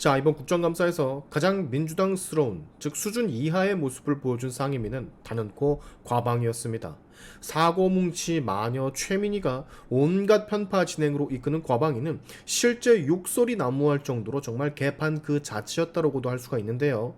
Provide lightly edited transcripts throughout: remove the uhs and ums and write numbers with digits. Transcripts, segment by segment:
자, 이번 국정감사에서 가장 민주당스러운, 즉 수준 이하의 모습을 보여준 상임위는 단연코 과방이었습니다. 사고뭉치 마녀 최민희가 온갖 편파 진행으로 이끄는 과방위는 실제 욕설이 난무할 정도로 정말 개판 그 자체였다고도 할 수가 있는데요.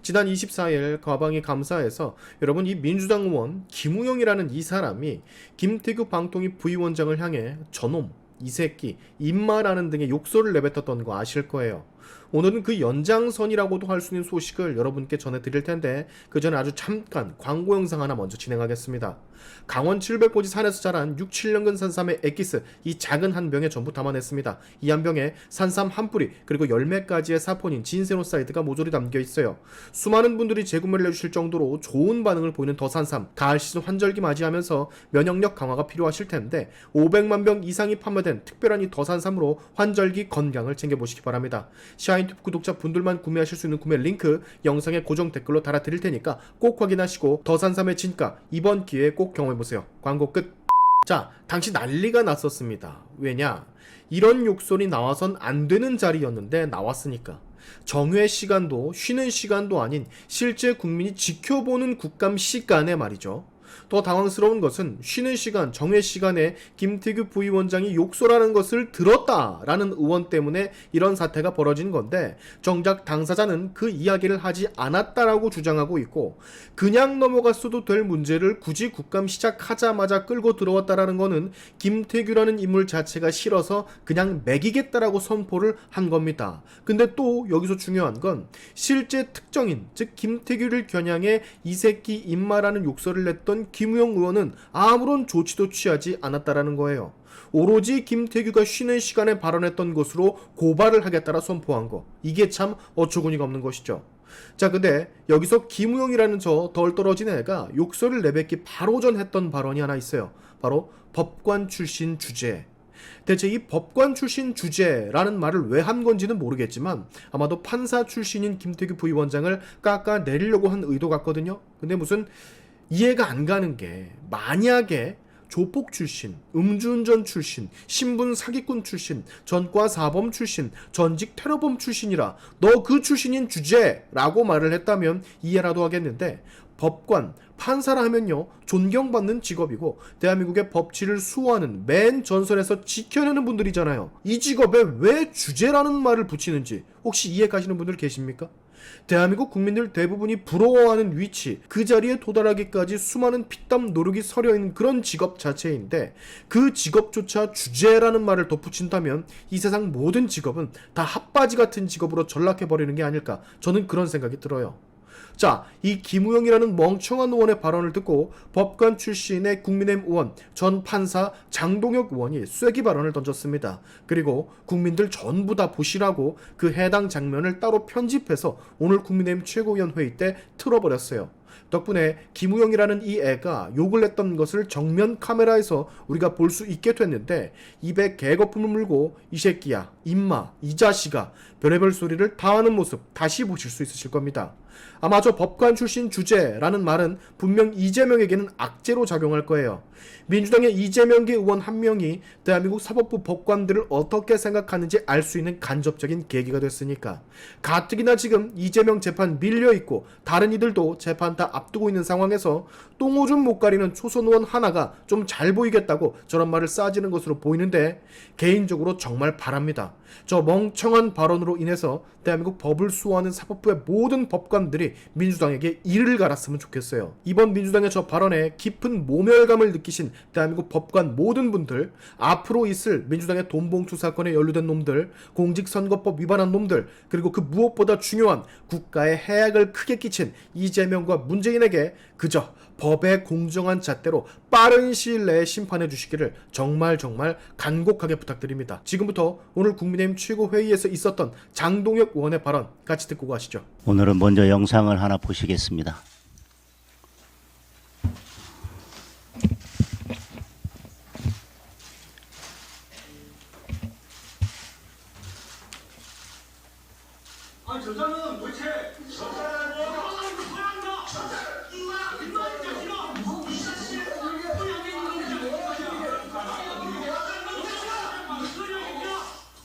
지난 24일 과방위 감사에서 여러분, 이 민주당 의원 김우영이라는 이 사람이 김태규 방통위 부위원장을 향해 저놈, 이 새끼, 임마라는 등의 욕설을 내뱉었던 거 아실 거예요. 오늘은 그 연장선이라고도 할 수 있는 소식을 여러분께 전해드릴 텐데, 그 전에 아주 잠깐 광고 영상 하나 먼저 진행하겠습니다. 강원 700고지 산에서 자란 6, 7년근 산삼의 액기스, 이 작은 한 병에 전부 담아냈습니다. 이 한 병에 산삼 한 뿌리 그리고 열매까지의 사포닌 진세노사이드가 모조리 담겨 있어요. 수많은 분들이 재구매를 해주실 정도로 좋은 반응을 보이는 더 산삼, 가을 시즌 환절기 맞이하면서 면역력 강화가 필요하실 텐데 500만 병 이상이 판매된 특별한 이 더 산삼으로 환절기 건강을 챙겨보시기 바랍니다. 샤인튜브 구독자 분들만 구매하실 수 있는 구매 링크 영상의 고정 댓글로 달아드릴 테니까 꼭 확인하시고 더 산삼의 진가 이번 기회에 꼭 경험해보세요. 광고 끝. 자, 당시 난리가 났었습니다. 왜냐? 이런 욕설이 나와선 안 되는 자리였는데 나왔으니까. 정회 시간도 쉬는 시간도 아닌 실제 국민이 지켜보는 국감 시간에 말이죠. 더 당황스러운 것은 쉬는 시간, 정회 시간에 김태규 부위원장이 욕설하는 것을 들었다라는 의원 때문에 이런 사태가 벌어진 건데, 정작 당사자는 그 이야기를 하지 않았다라고 주장하고 있고, 그냥 넘어갔어도 될 문제를 굳이 국감 시작하자마자 끌고 들어왔다라는 거는 김태규라는 인물 자체가 싫어서 그냥 매기겠다라고 선포를 한 겁니다. 근데 또 여기서 중요한 건 실제 특정인, 즉 김태규를 겨냥해 이 새끼 임마라는 욕설을 냈던 김우영 의원은 아무런 조치도 취하지 않았다라는 거예요. 오로지 김태규가 쉬는 시간에 발언했던 것으로 고발을 하겠다라 선포한 거. 이게 참 어처구니가 없는 것이죠. 자, 근데 여기서 김우영이라는 저 덜 떨어진 애가 욕설을 내뱉기 바로 전 했던 발언이 하나 있어요. 바로 법관 출신 주제. 대체 이 법관 출신 주제라는 말을 왜 한 건지는 모르겠지만 아마도 판사 출신인 김태규 부위원장을 깎아내리려고 한 의도 같거든요. 근데 무슨 이해가 안 가는 게, 만약에 조폭 출신, 음주운전 출신, 신분 사기꾼 출신, 전과 사범 출신, 전직 테러범 출신이라 너 그 출신인 주제라고 말을 했다면 이해라도 하겠는데, 법관, 판사라 하면요 존경받는 직업이고 대한민국의 법치를 수호하는 맨 전선에서 지켜내는 분들이잖아요. 이 직업에 왜 주제라는 말을 붙이는지 혹시 이해 가시는 분들 계십니까? 대한민국 국민들 대부분이 부러워하는 위치, 그 자리에 도달하기까지 수많은 피땀 노력이 서려있는 그런 직업 자체인데, 그 직업조차 주제라는 말을 덧붙인다면 이 세상 모든 직업은 다 핫바지 같은 직업으로 전락해버리는 게 아닐까, 저는 그런 생각이 들어요. 자, 이 김우영이라는 멍청한 의원의 발언을 듣고 법관 출신의 국민의힘 의원, 전 판사 장동혁 의원이 쐐기 발언을 던졌습니다. 그리고 국민들 전부 다 보시라고 그 해당 장면을 따로 편집해서 오늘 국민의힘 최고위원 회의 때 틀어버렸어요. 덕분에 김우영이라는 이 애가 욕을 냈던 것을 정면 카메라에서 우리가 볼 수 있게 됐는데, 입에 개거품을 물고 이 새끼야, 임마, 이 자식아, 별의별 소리를 다 하는 모습 다시 보실 수 있으실 겁니다. 아마 저 법관 출신 주제라는 말은 분명 이재명에게는 악재로 작용할 거예요. 민주당의 이재명계 의원 한 명이 대한민국 사법부 법관들을 어떻게 생각하는지 알 수 있는 간접적인 계기가 됐으니까. 가뜩이나 지금 이재명 재판 밀려있고 다른 이들도 재판 다 앞두고 있는 상황에서 똥오줌 못 가리는 초선 의원 하나가 좀 잘 보이겠다고 저런 말을 싸지는 것으로 보이는데, 개인적으로 정말 바랍니다. 저 멍청한 발언으로 인해서 대한민국 법을 수호하는 사법부의 모든 법관들이 민주당에게 이를 갈았으면 좋겠어요. 이번 민주당의 저 발언에 깊은 모멸감을 느끼신 대한민국 법관 모든 분들, 앞으로 있을 민주당의 돈봉투 사건에 연루된 놈들, 공직선거법 위반한 놈들, 그리고 그 무엇보다 중요한 국가에 해악을 크게 끼친 이재명과 문재인에게 그저 법의 공정한 잣대로 빠른 시일 내에 심판해 주시기를 정말 간곡하게 부탁드립니다. 지금부터 오늘 국민의힘 최고회의에서 있었던 장동혁 의원의 발언 같이 듣고 가시죠. 오늘은 먼저 영상을 하나 보시겠습니다. 아, 저 사람은 도대체 저 사람은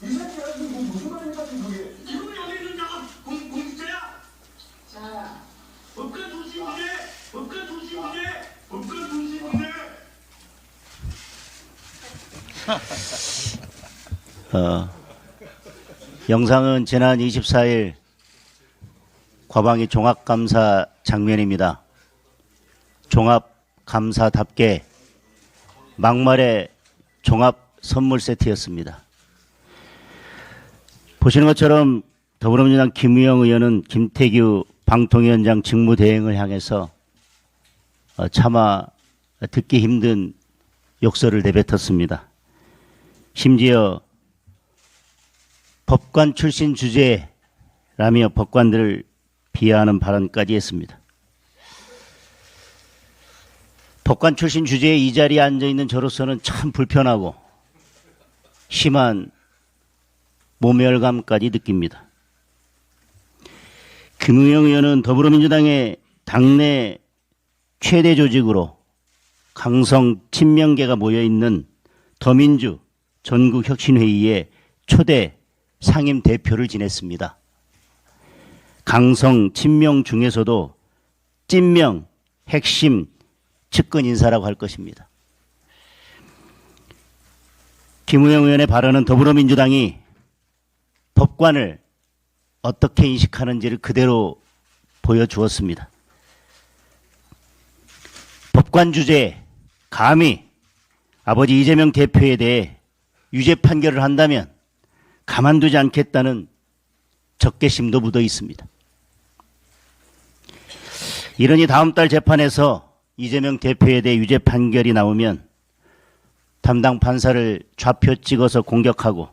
이 새끼야, 이거 무슨 말입니까, 그게? 중심 문제, 법관 중심 문제, 법관 중심 문제. 영상은 지난 24일 과방위 종합감사 장면입니다. 종합감사답게 막말의 종합 선물 세트였습니다. 보시는 것처럼 더불어민주당 김우영 의원은 김태규 방통위원장 직무대행을 향해서 차마 듣기 힘든 욕설을 내뱉었습니다. 심지어 법관 출신 주제라며 법관들을 비하하는 발언까지 했습니다. 법관 출신 주제에 이 자리에 앉아있는 저로서는 참 불편하고 심한 모멸감까지 느낍니다. 김우영 의원은 더불어민주당의 당내 최대 조직으로 강성 친명계가 모여있는 더민주 전국혁신회의의 초대 상임 대표를 지냈습니다. 강성 친명 중에서도 찐명 핵심 측근 인사라고 할 것입니다. 김우영 의원의 발언은 더불어민주당이 법관을 어떻게 인식하는지를 그대로 보여주었습니다. 법관 주제에 감히 아버지 이재명 대표에 대해 유죄 판결을 한다면 가만두지 않겠다는 적개심도 묻어 있습니다. 이러니 다음 달 재판에서 이재명 대표에 대해 유죄 판결이 나오면 담당 판사를 좌표 찍어서 공격하고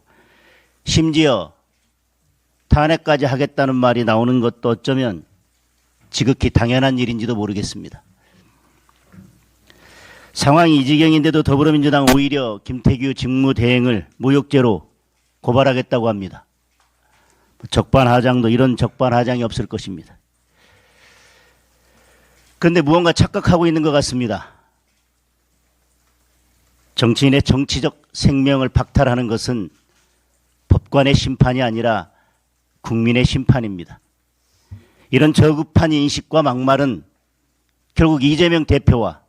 심지어 탄핵까지 하겠다는 말이 나오는 것도 어쩌면 지극히 당연한 일인지도 모르겠습니다. 상황이 이 지경인데도 더불어민주당 오히려 김태규 직무대행을 모욕죄로 고발하겠다고 합니다. 적반하장도 이런 적반하장이 없을 것입니다. 그런데 무언가 착각하고 있는 것 같습니다. 정치인의 정치적 생명을 박탈하는 것은 법관의 심판이 아니라 국민의 심판입니다. 이런 저급한 인식과 막말은 결국 이재명 대표와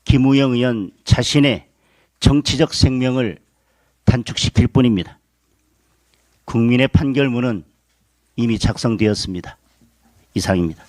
김우영 의원 자신의 정치적 생명을 단축시킬 뿐입니다. 국민의 판결문은 이미 작성되었습니다. 이상입니다.